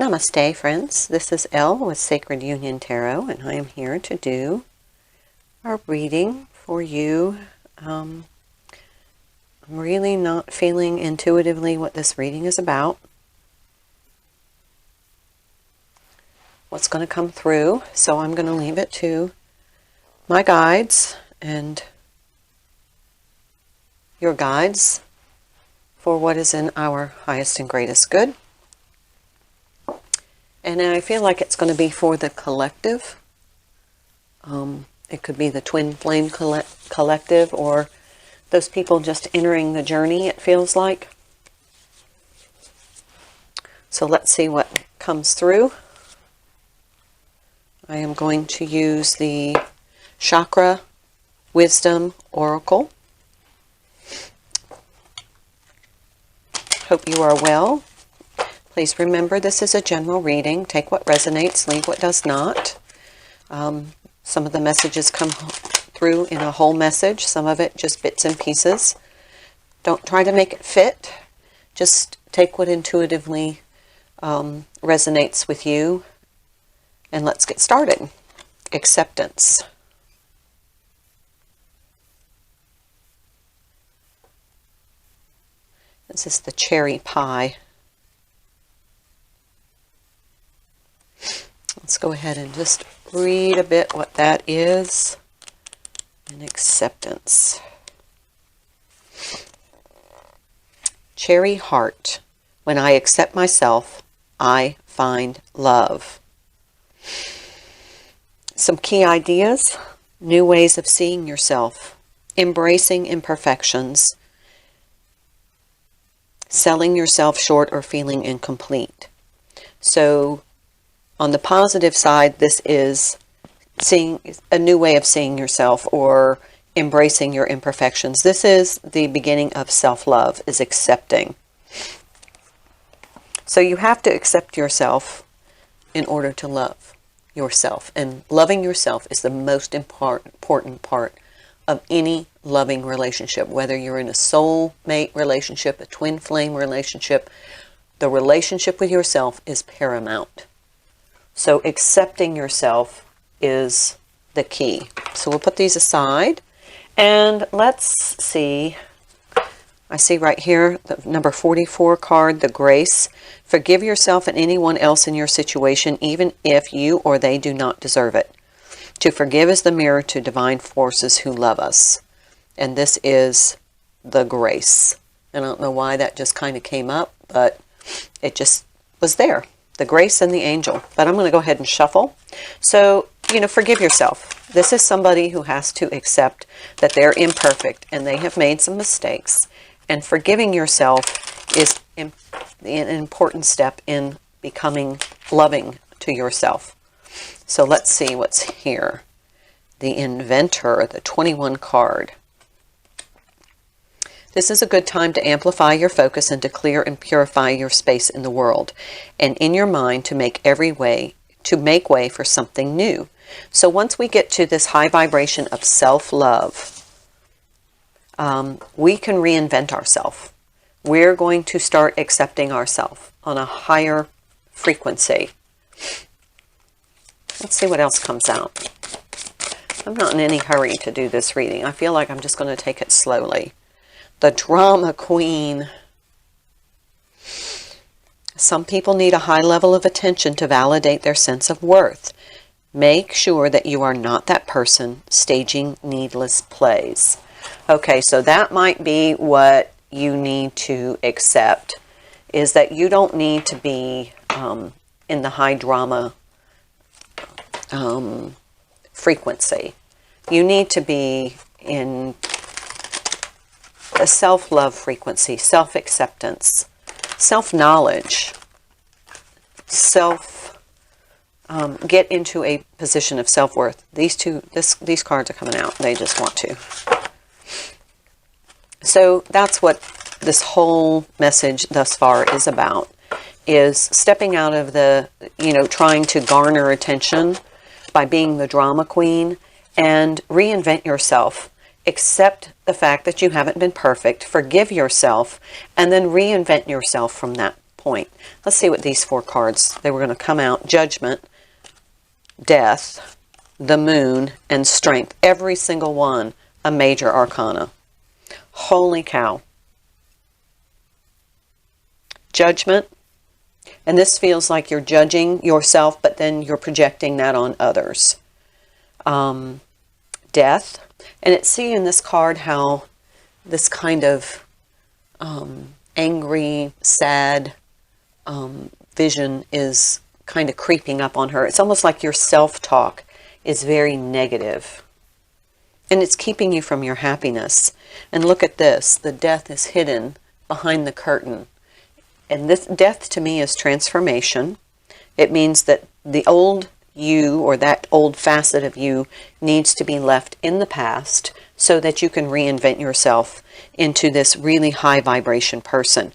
Namaste, friends. This is Elle with Sacred Union Tarot, and I am here to do our reading for you. I'm really not feeling intuitively what this reading is about, what's going to come through, so I'm going to leave it to my guides and your guides for what is in our highest and greatest good. And I feel like it's going to be for the collective. It could be the twin flame collective, or those people just entering the journey, it feels like. So let's see what comes through. I am going to use the Chakra Wisdom Oracle. Hope you are well. Please remember, this is a general reading. Take what resonates, leave what does not. Some of the messages come through in a whole message, some of it just bits and pieces. Don't try to make it fit. Just take what intuitively resonates with you, and let's get started. Acceptance. This is the cherry pie. Let's go ahead and just read a bit what that is. And acceptance. Cherry heart. When I accept myself, I find love. Some key ideas. New ways of seeing yourself. Embracing imperfections. Selling yourself short or feeling incomplete. So, on the positive side, this is seeing a new way of seeing yourself or embracing your imperfections. This is the beginning of self-love, is accepting. So you have to accept yourself in order to love yourself. And loving yourself is the most important part of any loving relationship. Whether you're in a soulmate relationship, a twin flame relationship, the relationship with yourself is paramount. So accepting yourself is the key. So we'll put these aside and let's see. I see right here the number 44 card, the grace. Forgive yourself and anyone else in your situation, even if you or they do not deserve it. To forgive is the mirror to divine forces who love us. And this is the grace. And I don't know why that just kind of came up, but it just was there. The grace and the angel. But I'm going to go ahead and shuffle. So, forgive yourself. This is somebody who has to accept that they're imperfect and they have made some mistakes. And forgiving yourself is an important step in becoming loving to yourself. So let's see what's here. The Inventor, the 21 card. This is a good time to amplify your focus and to clear and purify your space in the world and in your mind to make way for something new. So once we get to this high vibration of self-love, we can reinvent ourselves. We're going to start accepting ourselves on a higher frequency. Let's see what else comes out. I'm not in any hurry to do this reading. I feel like I'm just going to take it slowly. The Drama Queen. Some people need a high level of attention to validate their sense of worth. Make sure that you are not that person staging needless plays. Okay, so that might be what you need to accept, is that you don't need to be in the high drama frequency. You need to be in a self-love frequency, self-acceptance, self-knowledge, get into a position of self-worth. These cards are coming out. They just want to. So that's what this whole message thus far is about, is stepping out of the, trying to garner attention by being the drama queen, and reinvent yourself. Accept the fact that you haven't been perfect, forgive yourself, and then reinvent yourself from that point. Let's see what these 4 cards, they were going to come out. Judgment, Death, the Moon, and Strength. Every single one a major arcana. Holy cow. Judgment. And this feels like you're judging yourself, but then you're projecting that on others. Death. And it's see in this card how this kind of angry, sad vision is kind of creeping up on her. It's almost like your self-talk is very negative. And it's keeping you from your happiness. And look at this. The death is hidden behind the curtain. And this death to me is transformation. It means that the old you, or that old facet of you, needs to be left in the past so that you can reinvent yourself into this really high vibration person.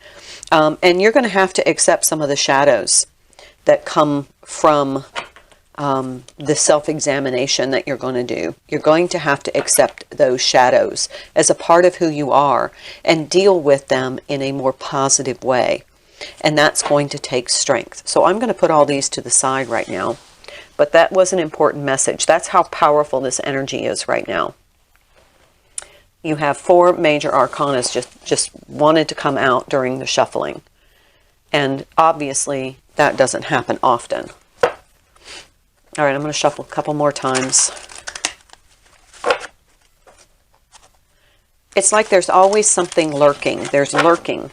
And you're going to have to accept some of the shadows that come from the self-examination that you're going to do. You're going to have to accept those shadows as a part of who you are and deal with them in a more positive way. And that's going to take strength. So I'm going to put all these to the side right now. But that was an important message. That's how powerful this energy is right now. You have 4 major arcanas just wanted to come out during the shuffling. And obviously that doesn't happen often. All right, I'm going to shuffle a couple more times. It's like there's always something lurking. There's lurking.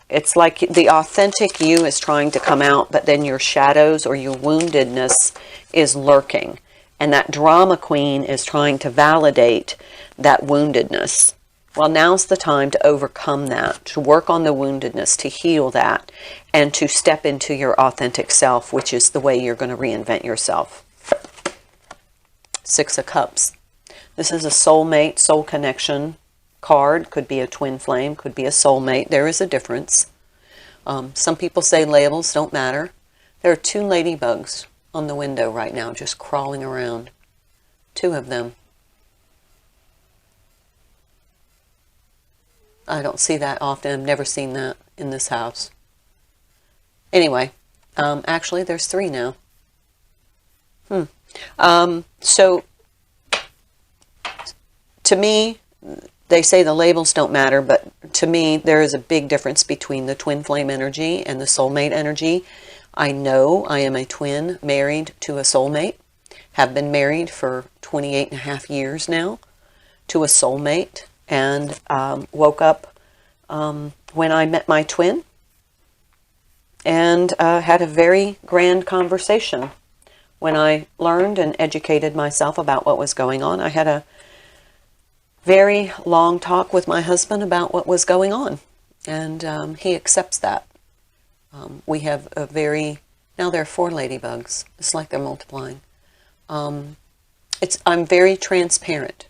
It's like the authentic you is trying to come out, but then your shadows or your woundedness is lurking. And that drama queen is trying to validate that woundedness. Well, now's the time to overcome that, to work on the woundedness, to heal that, and to step into your authentic self, which is the way you're going to reinvent yourself. 6 of Cups. This is a soulmate, soul connection card. Could be a twin flame, could be a soulmate. There is a difference. Some people say labels don't matter. There are 2 ladybugs on the window right now, just crawling around. 2 of them. I don't see that often. I've never seen that in this house. Anyway, actually there's 3 now. So, to me, they say the labels don't matter, but to me, there is a big difference between the twin flame energy and the soulmate energy. I know I am a twin married to a soulmate. Have been married for 28.5 years now to a soulmate. And woke up when I met my twin and had a very grand conversation. When I learned and educated myself about what was going on, I had a very long talk with my husband about what was going on. And he accepts that. We have a very, now there are 4 ladybugs. It's like they're multiplying. I'm very transparent,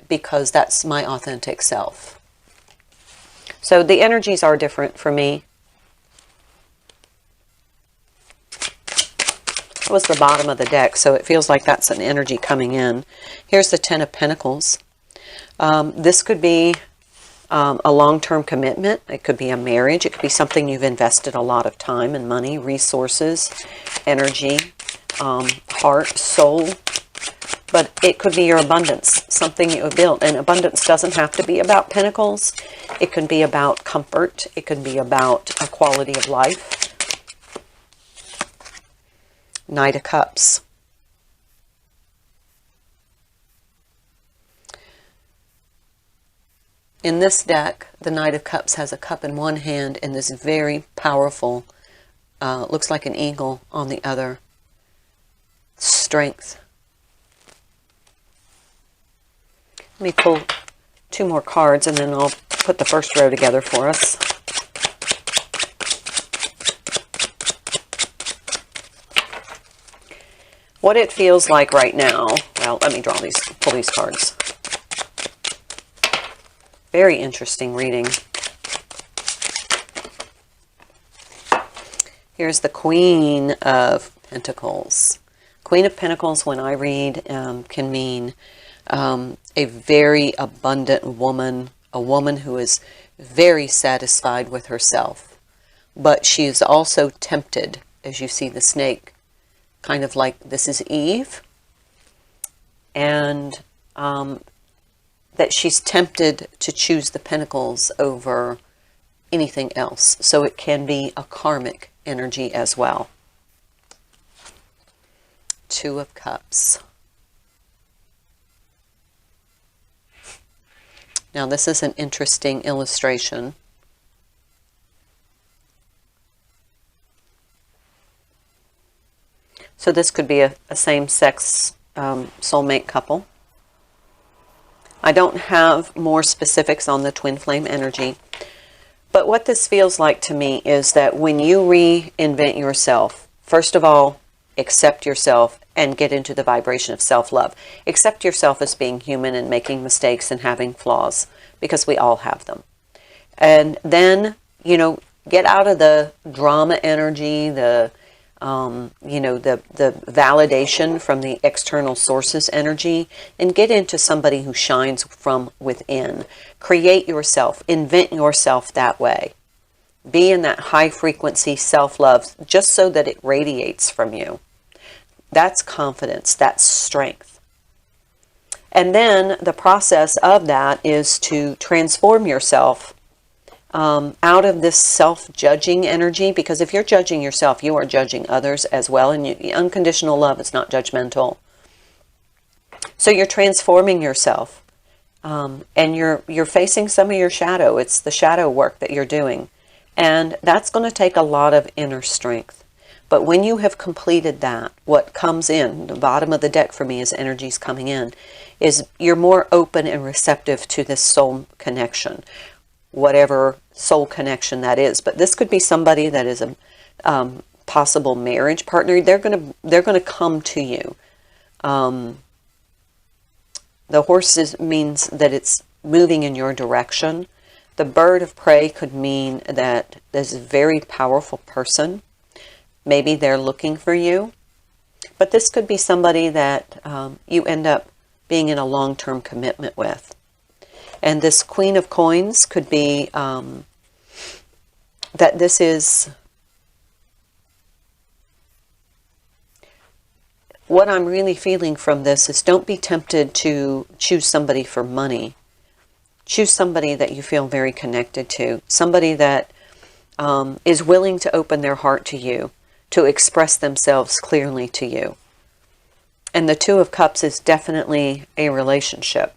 because that's my authentic self. So the energies are different for me. That was the bottom of the deck, so it feels like that's an energy coming in. Here's the 10 of Pentacles. This could be a long-term commitment. It could be a marriage. It could be something you've invested a lot of time and money, resources, energy, heart, soul. But it could be your abundance, something you have built. And abundance doesn't have to be about pentacles. It can be about comfort. It can be about a quality of life. Knight of Cups. In this deck, the Knight of Cups has a cup in one hand and this very powerful, looks like an eagle on the other. Strength. Let me pull 2 more cards and then I'll put the first row together for us. What it feels like right now, well, let me pull these cards. Very interesting reading. Here's the Queen of Pentacles. Queen of Pentacles, when I read, can mean a very abundant woman, a woman who is very satisfied with herself. But she is also tempted, as you see the snake, kind of like this is Eve, and that she's tempted to choose the pentacles over anything else. So it can be a karmic energy as well. Two of Cups. Now this is an interesting illustration. So this could be a same-sex soulmate couple. I don't have more specifics on the twin flame energy, but what this feels like to me is that when you reinvent yourself, first of all, accept yourself and get into the vibration of self-love. Accept yourself as being human and making mistakes and having flaws, because we all have them. And then, you know, get out of the drama energy, the validation from the external sources energy, and get into somebody who shines from within. Create yourself, invent yourself that way. Be in that high frequency self-love just so that it radiates from you. That's confidence, that's strength. And then the process of that is to transform yourself out of this self-judging energy, because if you're judging yourself, you are judging others as well, and unconditional love is not judgmental. So you're transforming yourself, and you're facing some of your shadow. It's the shadow work that you're doing, and that's going to take a lot of inner strength. But when you have completed that, what comes in, the bottom of the deck for me is energies coming in, is you're more open and receptive to this soul connection, whatever soul connection that is. But this could be somebody that is a possible marriage partner. They're gonna come to you. The horse means that it's moving in your direction. The bird of prey could mean that there's a very powerful person. Maybe they're looking for you. But this could be somebody that you end up being in a long-term commitment with. And this Queen of Coins could be that this is... What I'm really feeling from this is don't be tempted to choose somebody for money. Choose somebody that you feel very connected to. Somebody that is willing to open their heart to you, to express themselves clearly to you. And the Two of Cups is definitely a relationship.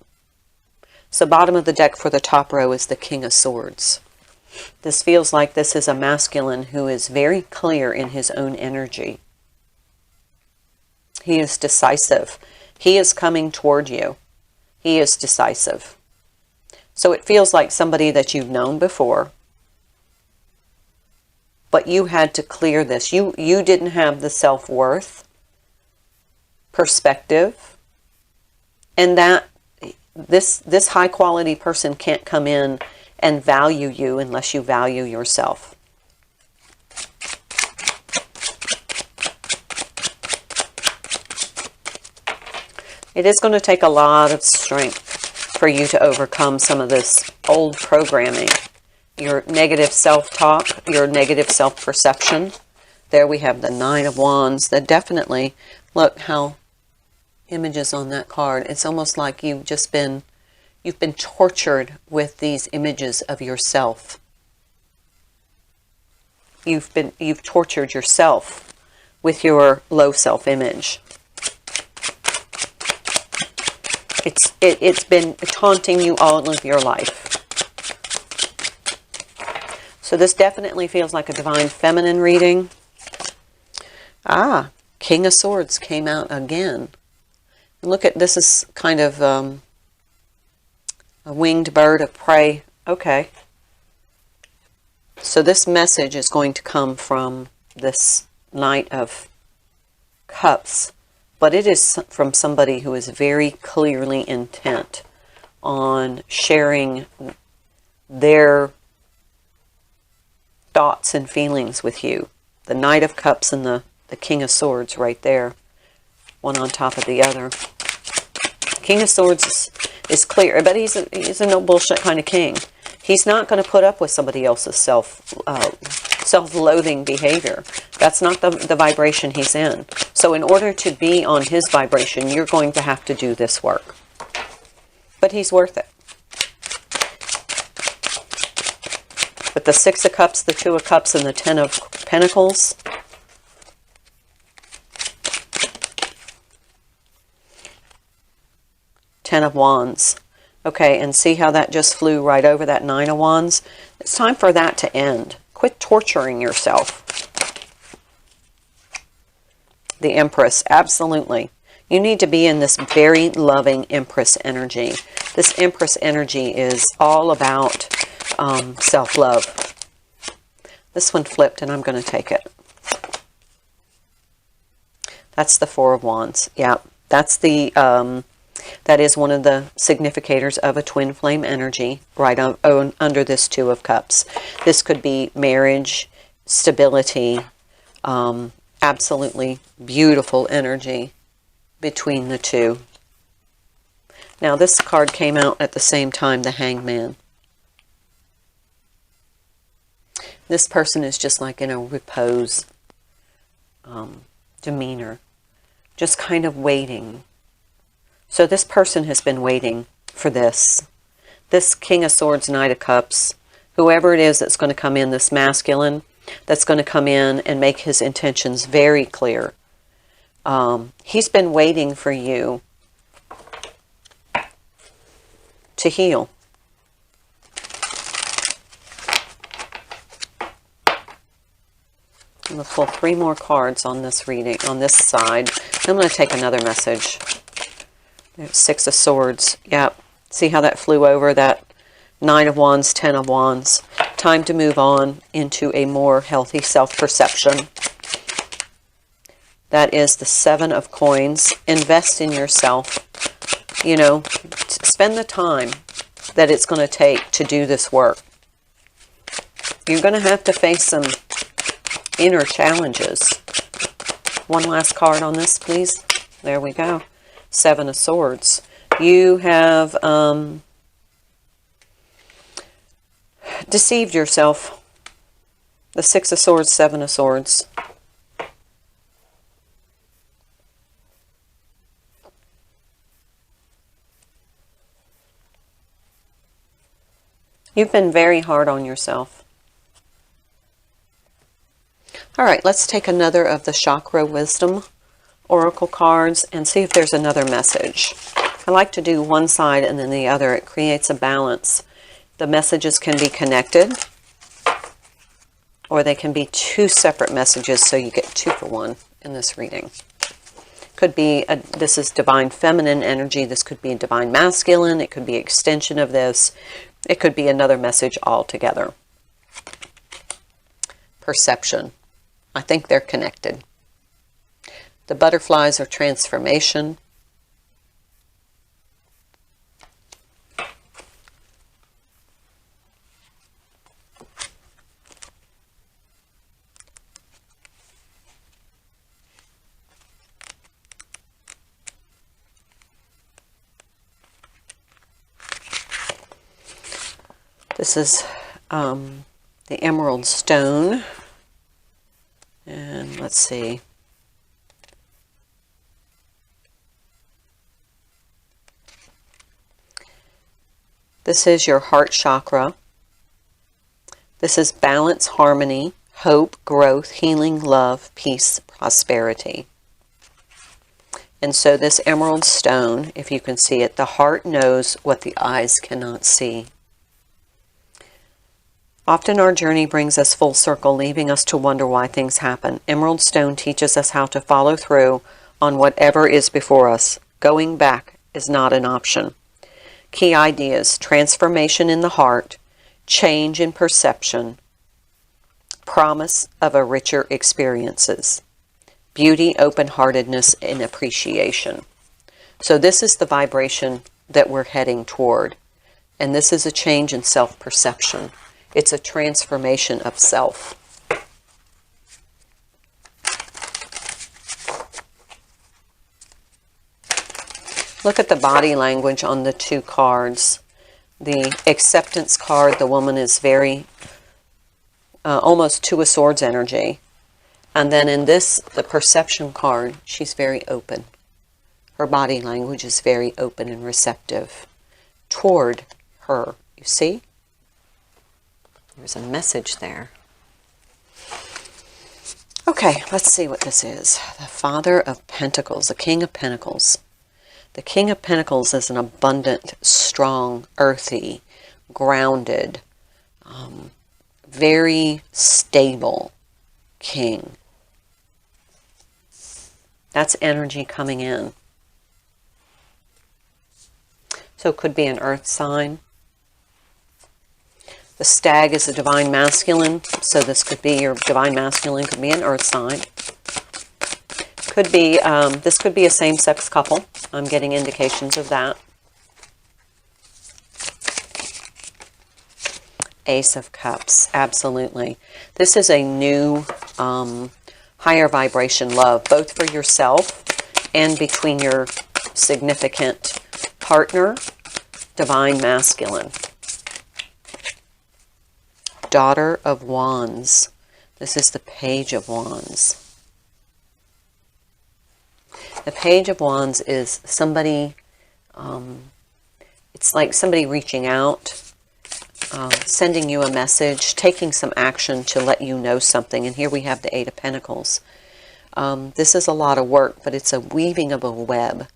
So bottom of the deck for the top row is the King of Swords. This feels like this is a masculine who is very clear in his own energy. He is decisive. He is coming toward you. He is decisive. So it feels like somebody that you've known before, but you had to clear this. You didn't have the self-worth, perspective, and that this high-quality person can't come in and value you unless you value yourself. It is going to take a lot of strength for you to overcome some of this old programming. Your negative self-talk, your negative self-perception. There we have the Nine of Wands. That definitely, look how images on that card. It's almost like you've been tortured with these images of yourself. You've tortured yourself with your low self-image. It's been taunting you all of your life. So this definitely feels like a divine feminine reading. Ah, King of Swords came out again. Look at, this is kind of a winged bird of prey. Okay. So this message is going to come from this Knight of Cups. But it is from somebody who is very clearly intent on sharing their thoughts and feelings with you. The Knight of Cups and the King of Swords right there, one on top of the other. King of Swords is clear, but he's a no bullshit kind of king. He's not going to put up with somebody else's self-loathing behavior. That's not the vibration he's in. So in order to be on his vibration, you're going to have to do this work. But he's worth it. With the Six of Cups, the Two of Cups, and the Ten of Pentacles, Ten of Wands. Okay, and see how that just flew right over that Nine of Wands? It's time for that to end. Quit torturing yourself. The Empress, absolutely. You need to be in this very loving Empress energy. This Empress energy is all about self-love. This one flipped, and I'm going to take it. That's the Four of Wands. Yeah, that's the... that is one of the significators of a twin flame energy right under this Two of Cups. This could be marriage, stability, absolutely beautiful energy between the two. Now this card came out at the same time, the Hangman. This person is just like in a repose demeanor, just kind of waiting. So this person has been waiting for this. This King of Swords, Knight of Cups, whoever it is that's going to come in, this masculine, that's going to come in and make his intentions very clear. He's been waiting for you to heal. I'm going to pull 3 more cards on this reading, on this side. I'm going to take another message. Six of Swords. Yep. See how that flew over that Nine of Wands, Ten of Wands. Time to move on into a more healthy self-perception. That is the Seven of Coins. Invest in yourself. You know, spend the time that it's going to take to do this work. You're going to have to face some inner challenges. One last card on this, please. There we go. Seven of Swords. You have deceived yourself. The Six of Swords, Seven of Swords. You've been very hard on yourself. All right, let's take another of the Chakra Wisdom Oracle cards and see if there's another message. I like to do one side and then the other. It creates a balance. The messages can be connected, or they can be 2 separate messages, so you get 2 for 1 in this reading. Could be, this is Divine Feminine energy. This could be Divine Masculine. It could be extension of this. It could be another message altogether. Perception. I think they're connected. The butterflies are transformation. This is the emerald stone. And let's see. This is your heart chakra. This is balance, harmony, hope, growth, healing, love, peace, prosperity. And so this emerald stone, if you can see it, the heart knows what the eyes cannot see. Often our journey brings us full circle, leaving us to wonder why things happen. Emerald stone teaches us how to follow through on whatever is before us. Going back is not an option. Key ideas: transformation in the heart, change in perception, promise of a richer experiences, beauty, open-heartedness, and appreciation. So this is the vibration that we're heading toward. And this is a change in self-perception. It's a transformation of self. Look at the body language on the 2 cards. The acceptance card, the woman is very, almost Two of Swords energy. And then in this, the perception card, she's very open. Her body language is very open and receptive toward her. You see? There's a message there. Okay, let's see what this is. The Father of Pentacles, the King of Pentacles. The King of Pentacles is an abundant, strong, earthy, grounded, very stable king. That's energy coming in. So it could be an earth sign. The stag is a divine masculine, so this could be your divine masculine, could be an earth sign. Could be, this could be a same-sex couple. I'm getting indications of that. Ace of Cups, absolutely. This is a new, higher vibration love, both for yourself and between your significant partner, divine masculine. Daughter of Wands. This is the Page of Wands. The Page of Wands is somebody, it's like somebody reaching out, sending you a message, taking some action to let you know something. And here we have the Eight of Pentacles. This is a lot of work, but it's a weaving of a web.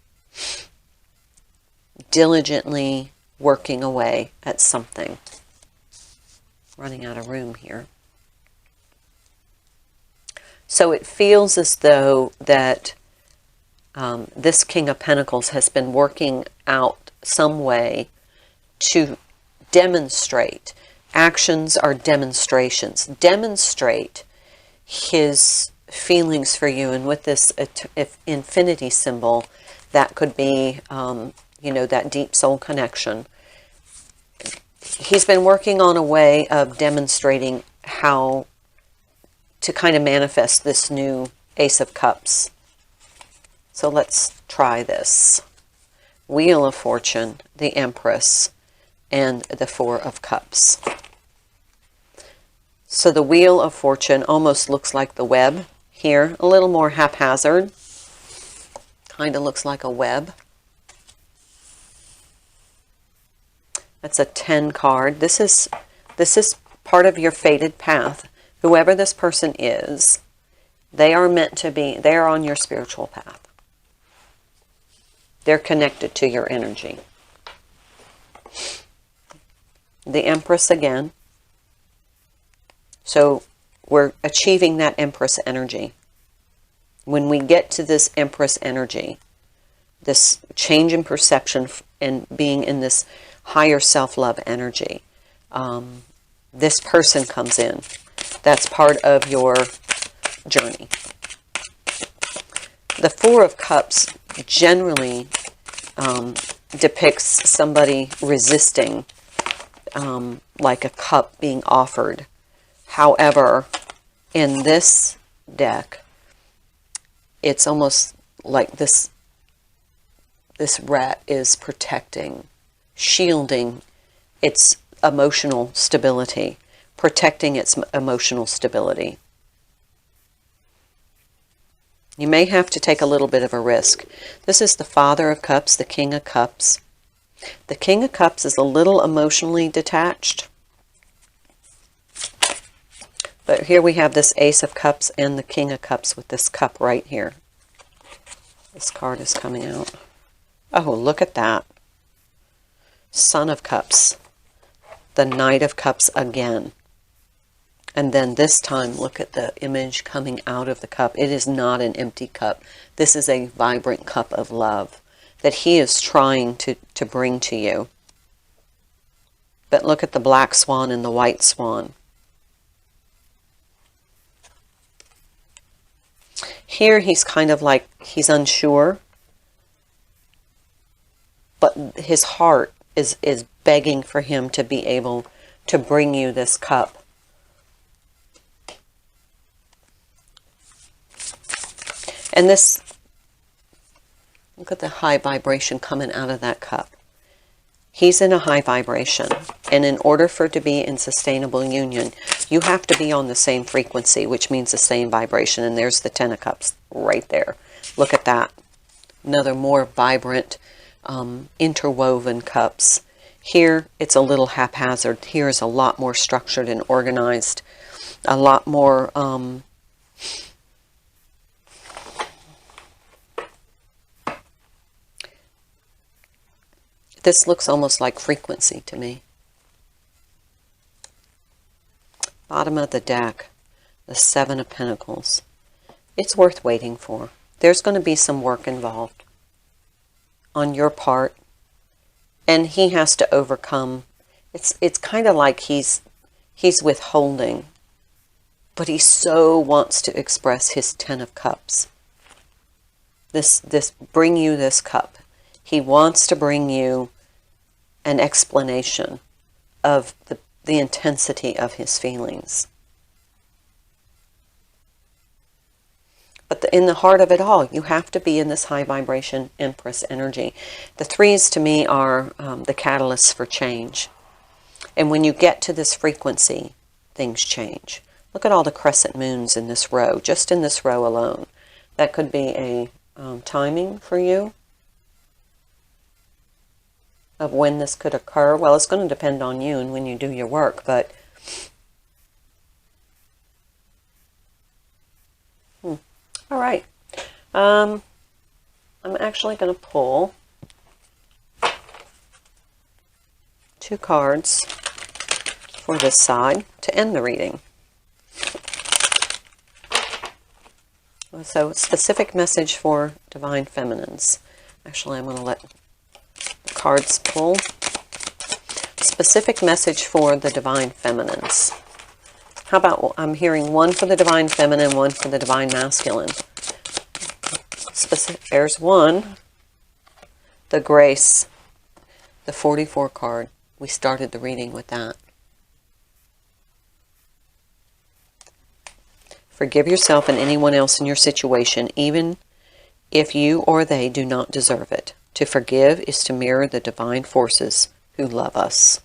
Diligently working away at something. Running out of room here. So it feels as though that this King of Pentacles has been working out some way to demonstrate. Actions are demonstrations. Demonstrate his feelings for you. And with this infinity symbol, that could be, you know, that deep soul connection. He's been working on a way of demonstrating how to kind of manifest this new Ace of Cups. So let's try this. Wheel of Fortune, the Empress, and the Four of Cups. So the Wheel of Fortune almost looks like the web here, a little more haphazard. Kind of looks like a web. That's a 10 card. This is part of your fated path. Whoever this person is, they are meant to be, they are on your spiritual path. They're connected to your energy. The Empress again. So we're achieving that Empress energy. When we get to this Empress energy, this change in perception and being in this higher self-love energy, this person comes in. That's part of your journey. The Four of Cups generally depicts somebody resisting, like a cup being offered. However, in this deck, it's almost like this rat is protecting, shielding its emotional stability, protecting its emotional stability. You may have to take a little bit of a risk. This is the Father of Cups, the King of Cups. The King of Cups is a little emotionally detached. But here we have this Ace of Cups and the King of Cups with this cup right here. This card is coming out. Oh, look at that. Son of Cups. The Knight of Cups again. And then this time, look at the image coming out of the cup. It is not an empty cup. This is a vibrant cup of love that he is trying to bring to you. But look at the black swan and the white swan. Here he's kind of like, he's unsure. But his heart is begging for him to be able to bring you this cup. And this, look at the high vibration coming out of that cup. He's in a high vibration. And in order for it to be in sustainable union, you have to be on the same frequency, which means the same vibration. And there's the Ten of Cups right there. Look at that. Another more vibrant, interwoven cups. Here, it's a little haphazard. Here is a lot more structured and organized. A lot more... this looks almost like frequency to me. Bottom of the deck, the Seven of Pentacles. It's worth waiting for. There's going to be some work involved on your part. And he has to overcome. It's kind of like he's withholding. But he so wants to express his Ten of Cups. Bring you this cup. He wants to bring you an explanation of the intensity of his feelings. But in the heart of it all, you have to be in this high vibration Empress energy. The threes to me are the catalysts for change. And when you get to this frequency, things change. Look at all the crescent moons in this row, just in this row alone. That could be a timing for you of when this could occur. Well, it's going to depend on you and when you do your work, but all right. I'm actually going to pull 2 cards for this side to end the reading. So, specific message for Divine Feminines. Actually, I'm going to let the cards pull. Specific message for the Divine Feminines. How about, I'm hearing one for the Divine Feminine, one for the Divine Masculine. There's one. The Grace. The 44 card. We started the reading with that. Forgive yourself and anyone else in your situation, even if you or they do not deserve it. To forgive is to mirror the divine forces who love us.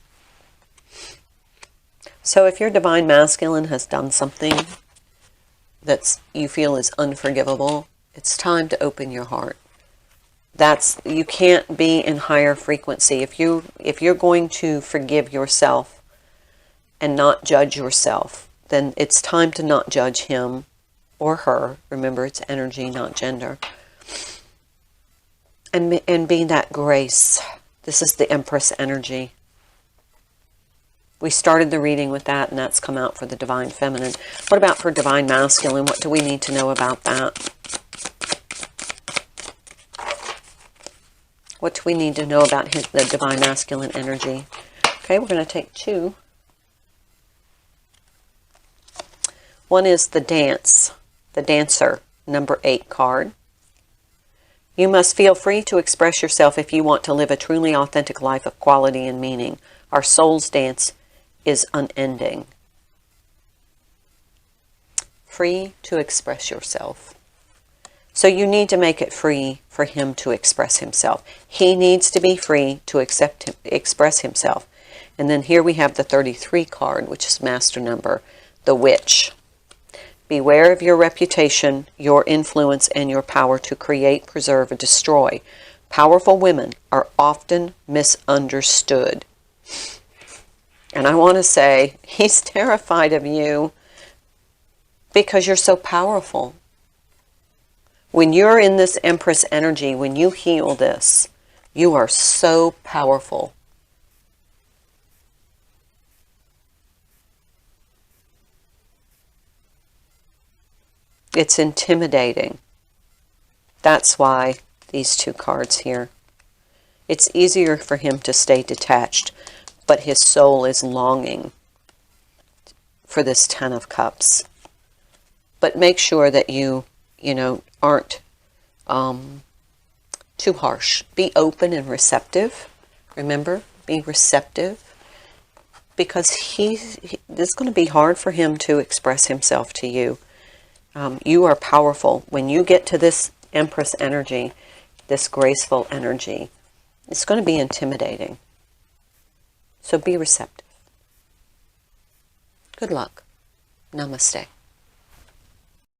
So if your Divine Masculine has done something that you feel is unforgivable, it's time to open your heart. You can't be in higher frequency. If you're going to forgive yourself and not judge yourself, then it's time to not judge him or her. Remember, it's energy, not gender. And be that grace. This is the Empress energy. We started the reading with that, and that's come out for the Divine Feminine. What about for Divine Masculine? What do we need to know about that? What do we need to know about the Divine Masculine energy? Okay, we're going to take 2. One is the Dance, the Dancer, number 8 card. You must feel free to express yourself if you want to live a truly authentic life of quality and meaning. Our soul's dance is unending. Free to express yourself. So you need to make it free for him to express himself. He needs to be free to express himself. And then here we have the 33 card, which is master number, the Witch. Beware of your reputation, your influence, and your power to create, preserve, or destroy. Powerful women are often misunderstood. And I want to say, he's terrified of you because you're so powerful. When you're in this Empress energy, when you heal this, you are so powerful. It's intimidating. That's why these 2 cards here. It's easier for him to stay detached, but his soul is longing for this 10 of Cups. But make sure that you aren't too harsh. Be open and receptive. Remember, be receptive. Because it's going to be hard for him to express himself to you. You are powerful. When you get to this Empress energy, this graceful energy, it's going to be intimidating. So be receptive. Good luck. Namaste.